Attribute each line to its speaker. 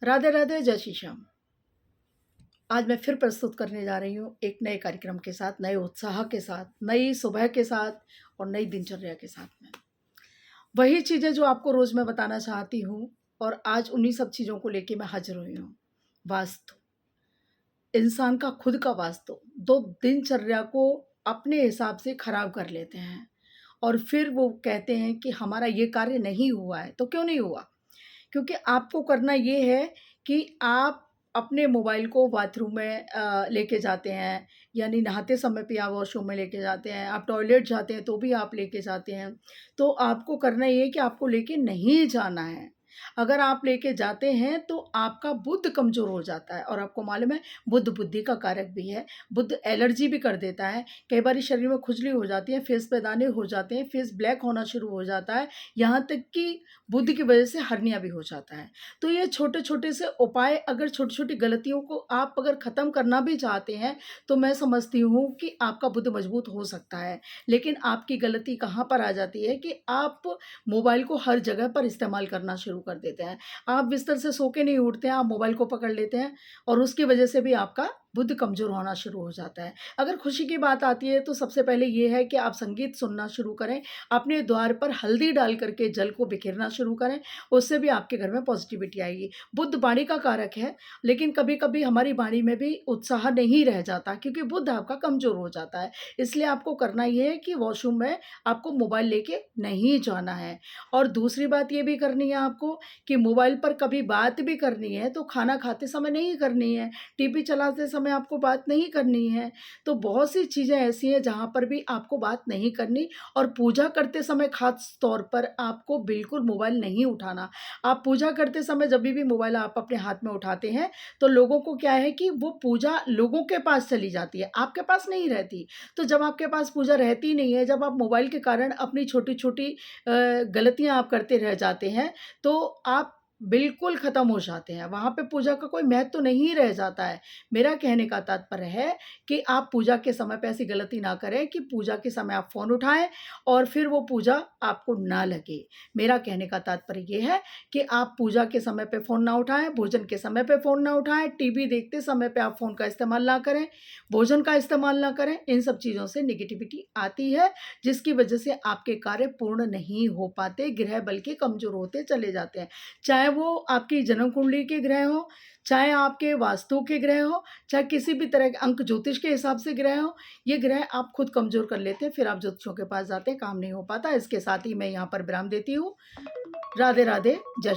Speaker 1: राधे राधे, जय श्री श्याम। आज मैं फिर प्रस्तुत करने जा रही हूँ एक नए कार्यक्रम के साथ, नए उत्साह के साथ, नई सुबह के साथ और नई दिनचर्या के साथ में। वही चीज़ें जो आपको रोज़ मैं बताना चाहती हूँ और आज उन्हीं सब चीज़ों को लेके मैं हाज़िर हुई हूँ। वास्तु, इंसान का खुद का वास्तु, 2 दिनचर्या को अपने हिसाब से खराब कर लेते हैं और फिर वो कहते हैं कि हमारा ये कार्य नहीं हुआ है, तो क्यों नहीं हुआ? क्योंकि आपको करना ये है कि आप अपने मोबाइल को बाथरूम में लेके जाते हैं, यानी नहाते समय भी आप वॉशरूम में लेके जाते हैं, आप टॉयलेट जाते हैं तो भी आप लेके जाते हैं। तो आपको करना ये है कि आपको लेके नहीं जाना है। अगर आप लेके जाते हैं तो आपका बुद्ध कमज़ोर हो जाता है और आपको मालूम है बुद्ध बुद्धि का कारक भी है। बुद्ध एलर्जी भी कर देता है। कई बारी शरीर में खुजली हो जाती है, फेस पे दाने हो जाते हैं, फेस ब्लैक होना शुरू हो जाता है, यहाँ तक कि बुद्ध की वजह से हर्निया भी हो जाता है। तो ये छोटे-छोटे से उपाय अगर छोटी-छोटी गलतियों को आप अगर ख़त्म करना भी चाहते हैं, तो मैं समझती हूँ कि आपका बुद्ध मज़बूत हो सकता है। लेकिन आपकी गलती कहाँ पर आ जाती है कि आप मोबाइल को हर जगह पर इस्तेमाल करना शुरू कर देते हैं। आप बिस्तर से सो के नहीं उठते हैं, आप मोबाइल को पकड़ लेते हैं और उसकी वजह से भी आपका बुद्ध कमज़ोर होना शुरू हो जाता है। अगर खुशी की बात आती है तो सबसे पहले ये है कि आप संगीत सुनना शुरू करें, अपने द्वार पर हल्दी डाल कर के जल को बिखेरना शुरू करें, उससे भी आपके घर में पॉज़िटिविटी आएगी। बुध वाणी का कारक है, लेकिन कभी-कभी हमारी वाणी में भी उत्साह नहीं रह जाता क्योंकि बुध आपका कमज़ोर हो जाता है। इसलिए आपको करना ये है कि वॉशरूम में आपको मोबाइल लेके नहीं जाना है और दूसरी बात ये भी करनी है आपको कि मोबाइल पर कभी बात भी करनी है तो खाना खाते समय नहीं करनी है, टीवी चलाते समय आपको बात नहीं करनी है। तो बहुत सी चीज़ें ऐसी हैं जहाँ पर भी आपको बात नहीं करनी और पूजा करते समय ख़ास तौर पर आपको बिल्कुल मोबाइल नहीं उठाना। आप पूजा करते समय जभी भी मोबाइल आप अपने हाथ में उठाते हैं, तो लोगों को क्या है कि वो पूजा लोगों के पास चली जाती है, आपके पास नहीं रहती। तो जब आपके पास पूजा रहती नहीं है, जब आप मोबाइल के कारण अपनी छोटी-छोटी गलतियाँ आप करते रह जाते हैं, तो आप बिल्कुल ख़त्म हो जाते हैं, वहाँ पे पूजा का कोई महत्व नहीं रह जाता है। मेरा कहने का तात्पर्य है कि आप पूजा के समय पे ऐसी गलती ना करें कि पूजा के समय आप फ़ोन उठाएँ और फिर वो पूजा आपको ना लगे। मेरा कहने का तात्पर्य ये है कि आप पूजा के समय पे फ़ोन ना उठाएँ, भोजन के समय पे फ़ोन ना उठाएँ, टीवी देखते समय पे आप फ़ोन का इस्तेमाल ना करें, भोजन का इस्तेमाल ना करें। इन सब चीज़ों से नेगेटिविटी आती है, जिसकी वजह से आपके कार्य पूर्ण नहीं हो पाते, ग्रह बल्कि कमज़ोर होते चले जाते हैं। चाहे वो आपकी जन्म कुंडली के ग्रह हों, चाहे आपके वास्तु के ग्रह हों, चाहे किसी भी तरह के अंक ज्योतिष के हिसाब से ग्रह हों, ये ग्रह आप खुद कमज़ोर कर लेते हैं, फिर आप ज्योतिषियों के पास जाते हैं, काम नहीं हो पाता। इसके साथ ही मैं यहाँ पर विराम देती हूँ। राधे, राधे, जय